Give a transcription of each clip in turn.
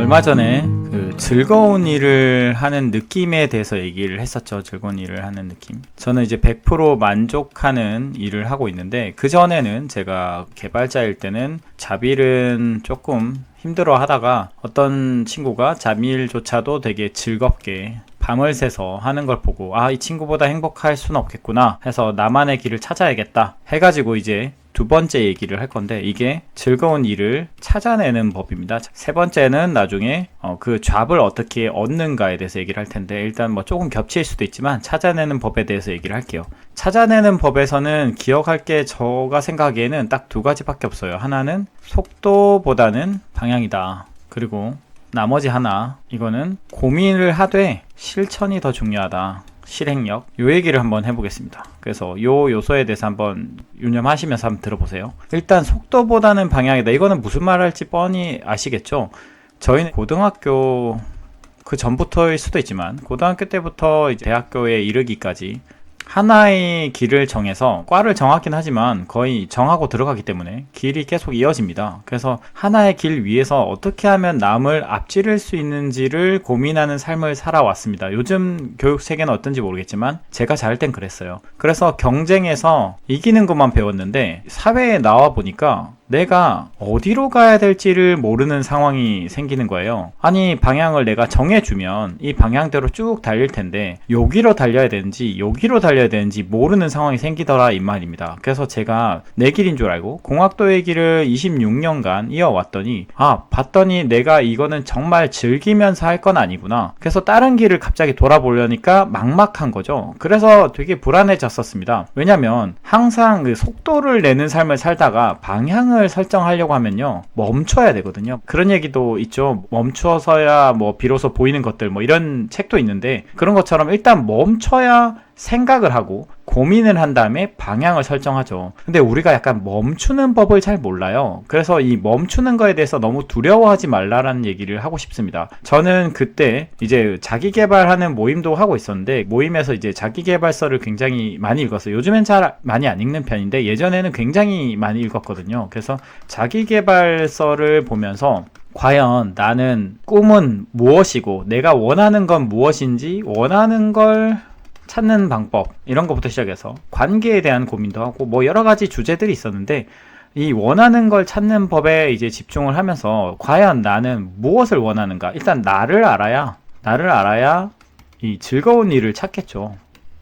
얼마 전에 그 즐거운 일을 하는 느낌에 대해서 얘기를 했었죠. 즐거운 일을 하는 느낌. 저는 이제 100% 만족하는 일을 하고 있는데, 그전에는 제가 개발자일 때는 잡일은 조금 힘들어 하다가 어떤 친구가 잡일조차도 되게 즐겁게 밤을 새서 하는 걸 보고, 이 친구보다 행복할 수는 없겠구나 해서 나만의 길을 찾아야겠다 해가지고 이제 두 번째 얘기를 할 건데, 이게 즐거운 일을 찾아내는 법입니다. 세 번째는 나중에 그 잡을 어떻게 얻는가에 대해서 얘기를 할 텐데, 일단 뭐 조금 겹칠 수도 있지만 찾아내는 법에 대해서 얘기를 할게요. 찾아내는 법에서는 기억할 게 제가 생각하기에는 딱 두 가지밖에 없어요. 하나는 속도보다는 방향이다. 그리고 나머지 하나, 이거는 고민을 하되 실천이 더 중요하다. 실행력. 요 얘기를 한번 해보겠습니다. 그래서 요 요소에 대해서 한번 유념하시면서 한번 들어보세요. 일단 속도보다는 방향이다. 이거는 무슨 말 할지 뻔히 아시겠죠? 저희는 고등학교 그 전부터일 수도 있지만 고등학교 때부터 이제 대학교에 이르기까지 하나의 길을 정해서, 과를 정하긴 하지만 거의 정하고 들어가기 때문에 길이 계속 이어집니다. 그래서 하나의 길 위에서 어떻게 하면 남을 앞지를 수 있는지를 고민하는 삶을 살아왔습니다. 요즘 교육 세계는 어떤지 모르겠지만 제가 자랄 땐 그랬어요. 그래서 경쟁에서 이기는 것만 배웠는데, 사회에 나와 보니까 내가 어디로 가야 될지를 모르는 상황이 생기는 거예요. 아니, 방향을 내가 정해주면 이 방향대로 쭉 달릴 텐데 여기로 달려야 되는지 여기로 달려야 되는지 모르는 상황이 생기더라, 이 말입니다. 그래서 제가 내 길인 줄 알고 공학도의 길을 26년간 이어왔더니, 봤더니 내가 이거는 정말 즐기면서 할 건 아니구나. 그래서 다른 길을 갑자기 돌아보려니까 막막한 거죠. 그래서 되게 불안해졌었습니다. 왜냐면 항상 그 속도를 내는 삶을 살다가 방향을 설정하려고 하면요, 멈춰야 되거든요. 그런 얘기도 있죠. 멈춰서야 뭐 비로소 보이는 것들, 뭐 이런 책도 있는데, 그런 것처럼 일단 멈춰야 생각을 하고 고민을 한 다음에 방향을 설정하죠. 근데 우리가 약간 멈추는 법을 잘 몰라요. 그래서 이 멈추는 거에 대해서 너무 두려워하지 말라라는 얘기를 하고 싶습니다. 저는 그때 이제 자기 개발하는 모임도 하고 있었는데, 모임에서 이제 자기 개발서를 굉장히 많이 읽었어요. 요즘엔 잘 많이 안 읽는 편인데 예전에는 굉장히 많이 읽었거든요. 그래서 자기 개발서를 보면서 과연 나는 꿈은 무엇이고 내가 원하는 건 무엇인지, 원하는 걸 찾는 방법, 이런 것부터 시작해서 관계에 대한 고민도 하고 뭐 여러 가지 주제들이 있었는데, 이 원하는 걸 찾는 법에 이제 집중을 하면서 과연 나는 무엇을 원하는가, 일단 나를 알아야 이 즐거운 일을 찾겠죠.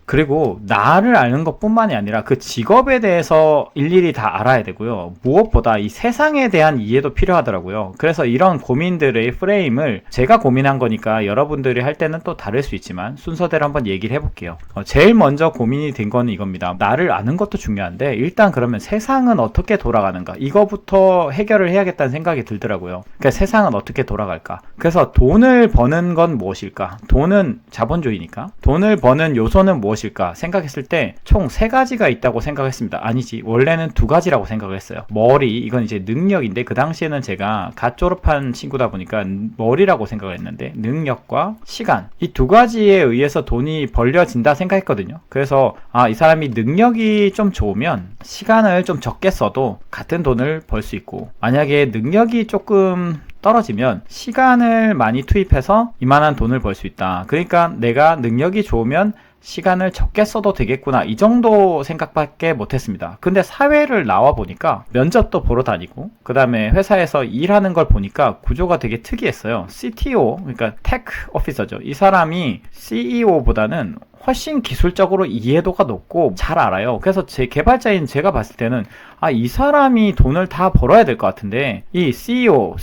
그리고 나를 아는 것뿐만이 아니라 그 직업에 대해서 일일이 다 알아야 되고요. 무엇보다 이 세상에 대한 이해도 필요하더라고요. 그래서 이런 고민들의 프레임을, 제가 고민한 거니까 여러분들이 할 때는 또 다를 수 있지만 순서대로 한번 얘기를 해볼게요. 제일 먼저 고민이 된 거는 이겁니다. 나를 아는 것도 중요한데, 일단 그러면 세상은 어떻게 돌아가는가, 이거부터 해결을 해야겠다는 생각이 들더라고요. 그러니까 세상은 어떻게 돌아갈까. 그래서 돈을 버는 건 무엇일까. 돈은 자본주의니까 돈을 버는 요소는 무엇일까 생각했을 때 총 3가지가 있다고 생각했습니다. 아니지, 원래는 2가지라고 생각을 했어요. 머리, 이건 이제 능력인데, 그 당시에는 제가 갓 졸업한 친구다 보니까 머리라고 생각을 했는데, 능력과 시간, 이 2가지에 의해서 돈이 벌려진다 생각했거든요. 그래서 이 사람이 능력이 좀 좋으면 시간을 좀 적게 써도 같은 돈을 벌 수 있고, 만약에 능력이 조금 떨어지면 시간을 많이 투입해서 이만한 돈을 벌 수 있다. 그러니까 내가 능력이 좋으면 시간을 적게 써도 되겠구나, 이 정도 생각밖에 못했습니다. 근데 사회를 나와 보니까 면접도 보러 다니고 그 다음에 회사에서 일하는 걸 보니까 구조가 되게 특이했어요. CTO, 그러니까 테크 오피서죠. 이 사람이 CEO보다는 훨씬 기술적으로 이해도가 높고 잘 알아요. 그래서 제 개발자인 제가 봤을 때는 이 사람이 돈을 다 벌어야 될 것 같은데, 이 CEO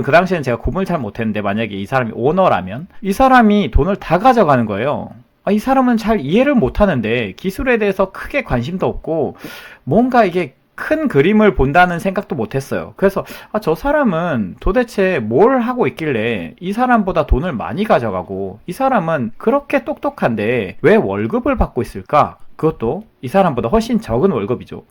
그 당시에는 제가 구분을 잘 못했는데, 만약에 이 사람이 오너라면 이 사람이 돈을 다 가져가는 거예요. 이 사람은 잘 이해를 못하는데, 기술에 대해서 크게 관심도 없고 뭔가 이게 큰 그림을 본다는 생각도 못했어요. 그래서 저 사람은 도대체 뭘 하고 있길래 이 사람보다 돈을 많이 가져가고, 이 사람은 그렇게 똑똑한데 왜 월급을 받고 있을까? 그것도 이 사람보다 훨씬 적은 월급이죠.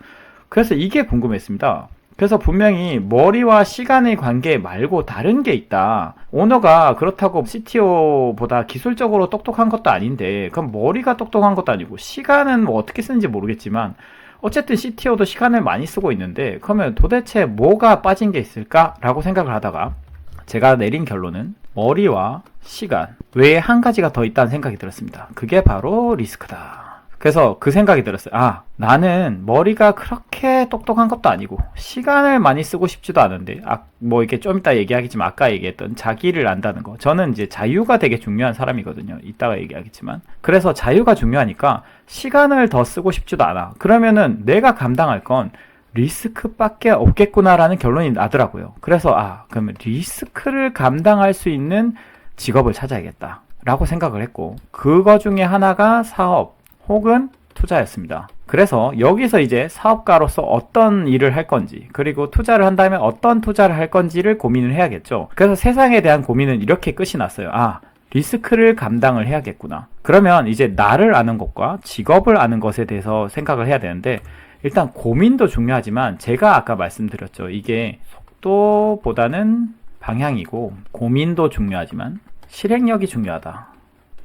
그래서 이게 궁금했습니다. 그래서 분명히 머리와 시간의 관계 말고 다른 게 있다. 오너가 그렇다고 CTO보다 기술적으로 똑똑한 것도 아닌데, 그럼 머리가 똑똑한 것도 아니고 시간은 뭐 어떻게 쓰는지 모르겠지만 어쨌든 CTO도 시간을 많이 쓰고 있는데, 그러면 도대체 뭐가 빠진 게 있을까라고 생각을 하다가 제가 내린 결론은 머리와 시간 외에 한 가지가 더 있다는 생각이 들었습니다. 그게 바로 리스크다. 그래서 그 생각이 들었어요. 아, 나는 머리가 그렇게 똑똑한 것도 아니고 시간을 많이 쓰고 싶지도 않은데 뭐 이렇게 좀 이따 얘기하겠지만 아까 얘기했던 자기를 안다는 거, 저는 이제 자유가 되게 중요한 사람이거든요. 이따가 얘기하겠지만. 그래서 자유가 중요하니까 시간을 더 쓰고 싶지도 않아. 그러면은 내가 감당할 건 리스크밖에 없겠구나라는 결론이 나더라고요. 그래서 그러면 리스크를 감당할 수 있는 직업을 찾아야겠다 라고 생각을 했고, 그거 중에 하나가 사업 혹은 투자였습니다. 그래서 여기서 이제 사업가로서 어떤 일을 할 건지, 그리고 투자를 한다면 어떤 투자를 할 건지를 고민을 해야겠죠. 그래서 세상에 대한 고민은 이렇게 끝이 났어요. 리스크를 감당을 해야겠구나. 그러면 이제 나를 아는 것과 직업을 아는 것에 대해서 생각을 해야 되는데, 일단 고민도 중요하지만 제가 아까 말씀드렸죠. 이게 속도보다는 방향이고, 고민도 중요하지만 실행력이 중요하다,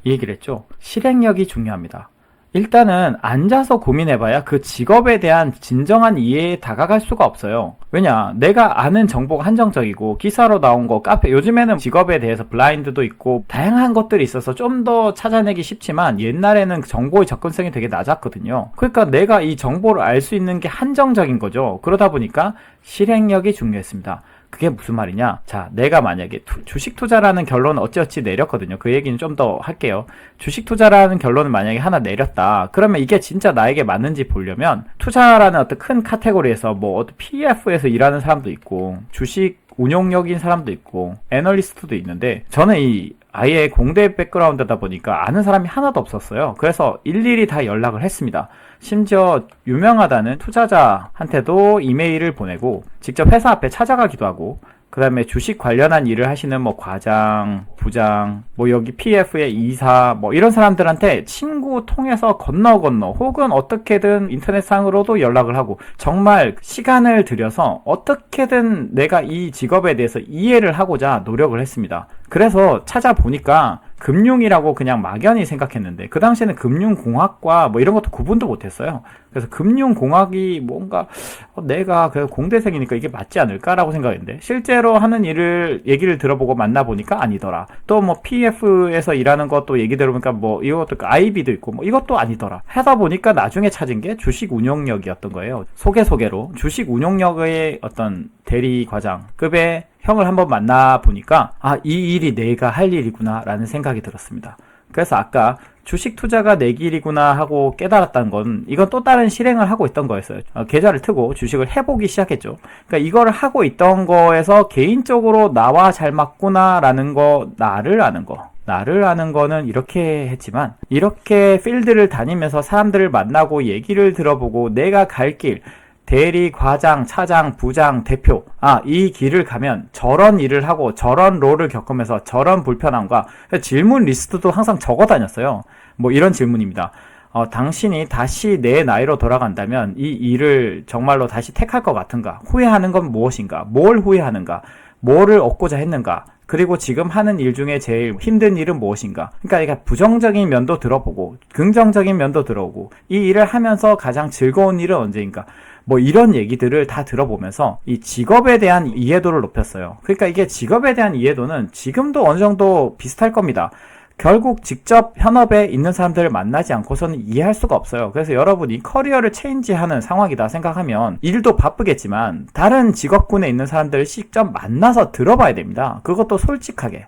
이 얘기를 했죠. 실행력이 중요합니다. 일단은 앉아서 고민해봐야 그 직업에 대한 진정한 이해에 다가갈 수가 없어요. 왜냐, 내가 아는 정보가 한정적이고 기사로 나온 거, 카페, 요즘에는 직업에 대해서 블라인드도 있고 다양한 것들이 있어서 좀 더 찾아내기 쉽지만 옛날에는 정보의 접근성이 되게 낮았거든요. 그러니까 내가 이 정보를 알 수 있는 게 한정적인 거죠. 그러다 보니까 실행력이 중요했습니다. 그게 무슨 말이냐? 자, 내가 만약에 주식 투자라는 결론을 어찌어찌 내렸거든요. 그 얘기는 좀 더 할게요. 주식 투자라는 결론을 만약에 하나 내렸다. 그러면 이게 진짜 나에게 맞는지 보려면 투자라는 어떤 큰 카테고리에서 뭐 PF에서 일하는 사람도 있고 주식 운용력인 사람도 있고 애널리스트도 있는데, 저는 아예 공대 백그라운드다 보니까 아는 사람이 하나도 없었어요. 그래서 일일이 다 연락을 했습니다. 심지어 유명하다는 투자자한테도 이메일을 보내고 직접 회사 앞에 찾아가기도 하고, 그 다음에 주식 관련한 일을 하시는 뭐 과장, 부장, 뭐 여기 PF의 이사, 뭐 이런 사람들한테 친구 통해서 건너 혹은 어떻게든 인터넷상으로도 연락을 하고, 정말 시간을 들여서 어떻게든 내가 이 직업에 대해서 이해를 하고자 노력을 했습니다. 그래서 찾아보니까 금융이라고 그냥 막연히 생각했는데, 그 당시에는 금융공학과 뭐 이런 것도 구분도 못했어요. 그래서 금융공학이 뭔가 내가 그 공대생이니까 이게 맞지 않을까라고 생각했는데, 실제로 하는 얘기를 들어보고 만나보니까 아니더라. 또 뭐 PF에서 일하는 것도 얘기 들어보니까 뭐 이것도 IB도 있고 뭐 이것도 아니더라. 하다 보니까 나중에 찾은 게 주식 운용력이었던 거예요. 소개로 주식 운용력의 어떤 대리 과장급의 형을 한번 만나보니까 이 일이 내가 할 일이구나 라는 생각이 들었습니다. 그래서 아까 주식 투자가 내 길이구나 하고 깨달았다는 건, 이건 또 다른 실행을 하고 있던 거였어요. 계좌를 트고 주식을 해보기 시작했죠. 그러니까 이거를 하고 있던 거에서 개인적으로 나와 잘 맞구나 라는 거, 나를 아는 거는 이렇게 했지만, 이렇게 필드를 다니면서 사람들을 만나고 얘기를 들어보고 내가 갈 길, 대리, 과장, 차장, 부장, 대표, 이 길을 가면 저런 일을 하고 저런 롤을 겪으면서 저런 불편함과, 질문 리스트도 항상 적어 다녔어요. 뭐 이런 질문입니다. 당신이 다시 내 나이로 돌아간다면 이 일을 정말로 다시 택할 것 같은가? 후회하는 건 무엇인가? 뭘 후회하는가? 뭐를 얻고자 했는가? 그리고 지금 하는 일 중에 제일 힘든 일은 무엇인가? 그러니까 부정적인 면도 들어보고 긍정적인 면도 들어오고, 이 일을 하면서 가장 즐거운 일은 언제인가? 뭐 이런 얘기들을 다 들어보면서 이 직업에 대한 이해도를 높였어요. 그러니까 이게 직업에 대한 이해도는 지금도 어느 정도 비슷할 겁니다. 결국 직접 현업에 있는 사람들을 만나지 않고서는 이해할 수가 없어요. 그래서 여러분이 커리어를 체인지하는 상황이다 생각하면 일도 바쁘겠지만 다른 직업군에 있는 사람들을 직접 만나서 들어봐야 됩니다. 그것도 솔직하게.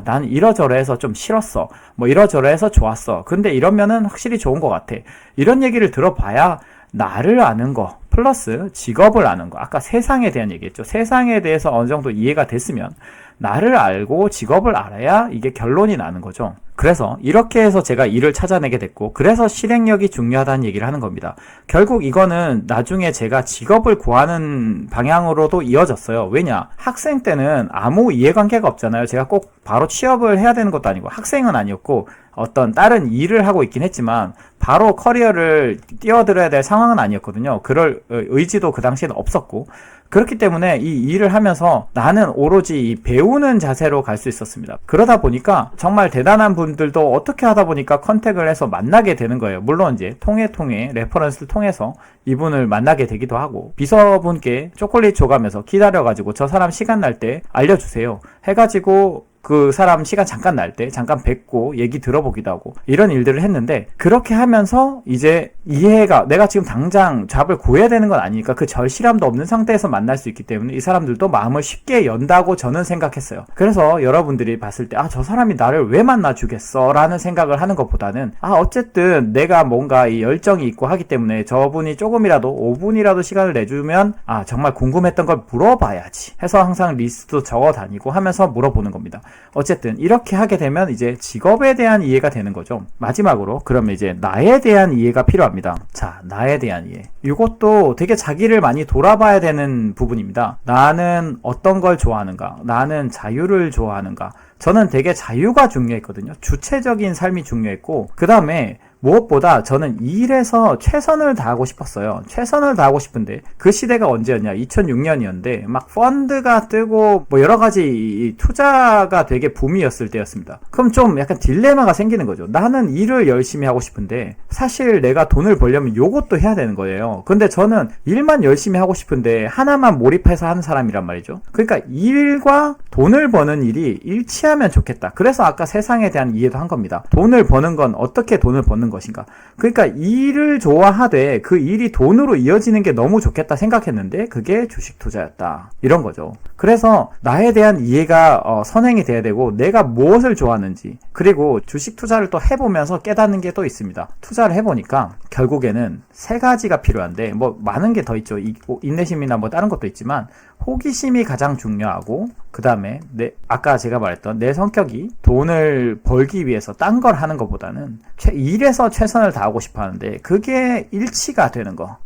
난 이러저러해서 좀 싫었어. 뭐 이러저러해서 좋았어. 근데 이러면은 확실히 좋은 것 같아. 이런 얘기를 들어봐야 나를 아는 거 플러스 직업을 아는 거, 아까 세상에 대한 얘기했죠. 세상에 대해서 어느 정도 이해가 됐으면 나를 알고 직업을 알아야 이게 결론이 나는 거죠. 그래서 이렇게 해서 제가 일을 찾아내게 됐고, 그래서 실행력이 중요하다는 얘기를 하는 겁니다. 결국 이거는 나중에 제가 직업을 구하는 방향으로도 이어졌어요. 왜냐? 학생 때는 아무 이해관계가 없잖아요. 제가 꼭 바로 취업을 해야 되는 것도 아니고, 학생은 아니었고 어떤 다른 일을 하고 있긴 했지만 바로 커리어를 뛰어들어야 될 상황은 아니었거든요. 그럴 의지도 그 당시에는 없었고, 그렇기 때문에 이 일을 하면서 나는 오로지 이 배우는 자세로 갈 수 있었습니다. 그러다 보니까 정말 대단한 분이 분들도 어떻게 하다 보니까 컨택을 해서 만나게 되는 거예요. 물론 이제 통해 레퍼런스를 통해서 이분을 만나게 되기도 하고, 비서분께 초콜릿 줘가면서 기다려가지고 저 사람 시간 날 때 알려주세요 해가지고 그 사람 시간 잠깐 날 때 잠깐 뵙고 얘기 들어보기도 하고, 이런 일들을 했는데, 그렇게 하면서 이제 이해가, 내가 지금 당장 잡을 구해야 되는 건 아니니까 그 절실함도 없는 상태에서 만날 수 있기 때문에 이 사람들도 마음을 쉽게 연다고 저는 생각했어요. 그래서 여러분들이 봤을 때 저 사람이 나를 왜 만나주겠어 라는 생각을 하는 것보다는, 어쨌든 내가 뭔가 이 열정이 있고 하기 때문에 저분이 조금이라도 5분이라도 시간을 내주면 정말 궁금했던 걸 물어봐야지 해서 항상 리스트도 적어 다니고 하면서 물어보는 겁니다. 어쨌든 이렇게 하게 되면 이제 직업에 대한 이해가 되는 거죠. 마지막으로 그러면 이제 나에 대한 이해가 필요합니다. 자, 나에 대한 이해. 이것도 되게 자기를 많이 돌아봐야 되는 부분입니다. 나는 어떤 걸 좋아하는가? 나는 자유를 좋아하는가? 저는 되게 자유가 중요했거든요. 주체적인 삶이 중요했고, 그 다음에 무엇보다 저는 일에서 최선을 다하고 싶었어요. 최선을 다하고 싶은데 그 시대가 언제였냐? 2006년이었는데 막 펀드가 뜨고 뭐 여러 가지 투자가 되게 붐이었을 때였습니다. 그럼 좀 약간 딜레마가 생기는 거죠. 나는 일을 열심히 하고 싶은데 사실 내가 돈을 벌려면 요것도 해야 되는 거예요. 근데 저는 일만 열심히 하고 싶은데 하나만 몰입해서 하는 사람이란 말이죠. 그러니까 일과 돈을 버는 일이 일치하면 좋겠다. 그래서 아까 세상에 대한 이해도 한 겁니다. 돈을 버는 건 어떻게 돈을 버는 것인가. 그러니까 일을 좋아하되 그 일이 돈으로 이어지는 게 너무 좋겠다 생각했는데 그게 주식 투자였다. 이런 거죠. 그래서 나에 대한 이해가 선행이 돼야 되고, 내가 무엇을 좋아하는지, 그리고 주식 투자를 또 해보면서 깨닫는 게 또 있습니다. 투자를 해보니까 결국에는 세 가지가 필요한데, 뭐 많은 게 더 있죠. 인내심이나 뭐 다른 것도 있지만 호기심이 가장 중요하고, 그 다음에 아까 제가 말했던 내 성격이 돈을 벌기 위해서 딴 걸 하는 것보다는 일에서 최선을 다하고 싶어 하는데 그게 일치가 되는 거.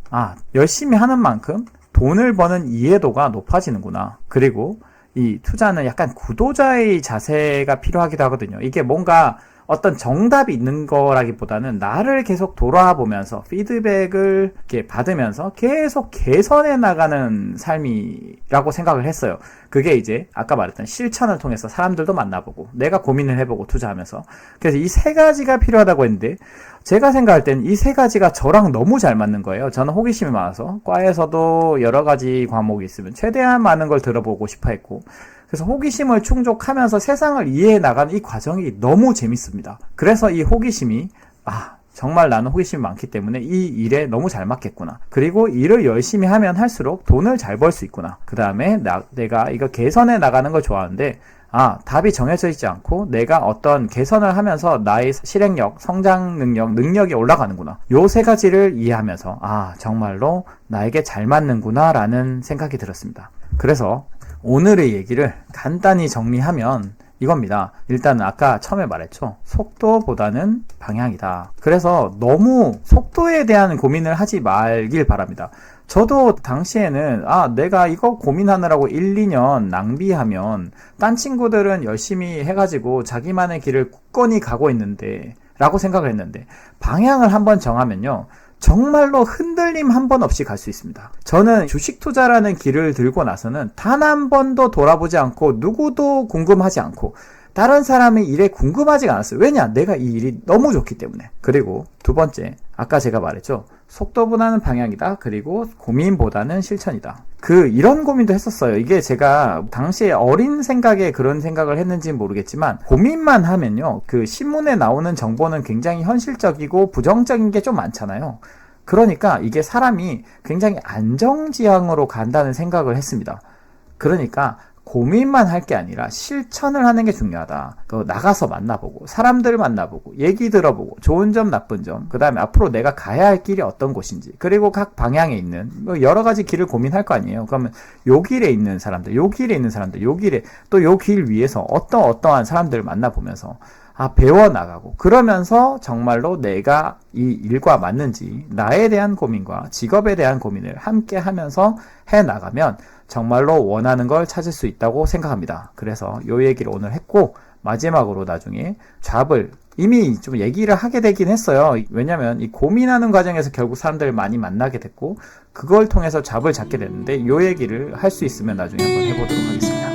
열심히 하는 만큼 돈을 버는 이해도가 높아지는구나. 그리고 이 투자는 약간 구도자의 자세가 필요하기도 하거든요. 이게 뭔가 어떤 정답이 있는 거라기보다는 나를 계속 돌아보면서 피드백을 이렇게 받으면서 계속 개선해 나가는 삶이라고 생각을 했어요. 그게 이제 아까 말했던 실천을 통해서 사람들도 만나보고 내가 고민을 해보고 투자하면서, 그래서 이 세 가지가 필요하다고 했는데 제가 생각할 땐 이 세 가지가 저랑 너무 잘 맞는 거예요. 저는 호기심이 많아서 과에서도 여러 가지 과목이 있으면 최대한 많은 걸 들어보고 싶어 했고, 그래서 호기심을 충족하면서 세상을 이해해 나가는 이 과정이 너무 재밌습니다. 그래서 이 호기심이 정말 나는 호기심이 많기 때문에 이 일에 너무 잘 맞겠구나. 그리고 일을 열심히 하면 할수록 돈을 잘 벌 수 있구나. 그 다음에 내가 이거 개선해 나가는 걸 좋아하는데 답이 정해져 있지 않고 내가 어떤 개선을 하면서 나의 실행력, 성장 능력이 올라가는구나. 요 세 가지를 이해하면서 정말로 나에게 잘 맞는구나 라는 생각이 들었습니다. 그래서 오늘의 얘기를 간단히 정리하면 이겁니다. 일단 아까 처음에 말했죠. 속도보다는 방향이다. 그래서 너무 속도에 대한 고민을 하지 말길 바랍니다. 저도 당시에는 내가 이거 고민하느라고 1, 2년 낭비하면 딴 친구들은 열심히 해가지고 자기만의 길을 굳건히 가고 있는데 라고 생각을 했는데, 방향을 한번 정하면요 정말로 흔들림 한 번 없이 갈 수 있습니다. 저는 주식 투자라는 길을 들고 나서는 단 한 번도 돌아보지 않고 누구도 궁금하지 않고 다른 사람의 일에 궁금하지가 않았어요. 왜냐? 내가 이 일이 너무 좋기 때문에. 그리고 두 번째, 아까 제가 말했죠. 속도보다는 방향이다. 그리고 고민보다는 실천이다. 이런 고민도 했었어요. 이게 제가 당시에 어린 생각에 그런 생각을 했는지는 모르겠지만, 고민만 하면요 신문에 나오는 정보는 굉장히 현실적이고 부정적인 게 좀 많잖아요. 그러니까 이게 사람이 굉장히 안정지향으로 간다는 생각을 했습니다. 그러니까 고민만 할 게 아니라 실천을 하는 게 중요하다. 나가서 만나보고 사람들 만나보고 얘기 들어보고 좋은 점 나쁜 점, 그 다음에 앞으로 내가 가야 할 길이 어떤 곳인지, 그리고 각 방향에 있는 여러 가지 길을 고민할 거 아니에요. 그러면 요 길에 있는 사람들, 요 길에 있는 사람들, 요 길에 또 요 길 위에서 어떠한 사람들을 만나보면서 배워나가고, 그러면서 정말로 내가 이 일과 맞는지 나에 대한 고민과 직업에 대한 고민을 함께 하면서 해나가면 정말로 원하는 걸 찾을 수 있다고 생각합니다. 그래서 요 얘기를 오늘 했고, 마지막으로 나중에 잡을 이미 좀 얘기를 하게 되긴 했어요. 왜냐면 이 고민하는 과정에서 결국 사람들을 많이 만나게 됐고 그걸 통해서 잡을 잡게 됐는데 요 얘기를 할 수 있으면 나중에 한번 해보도록 하겠습니다.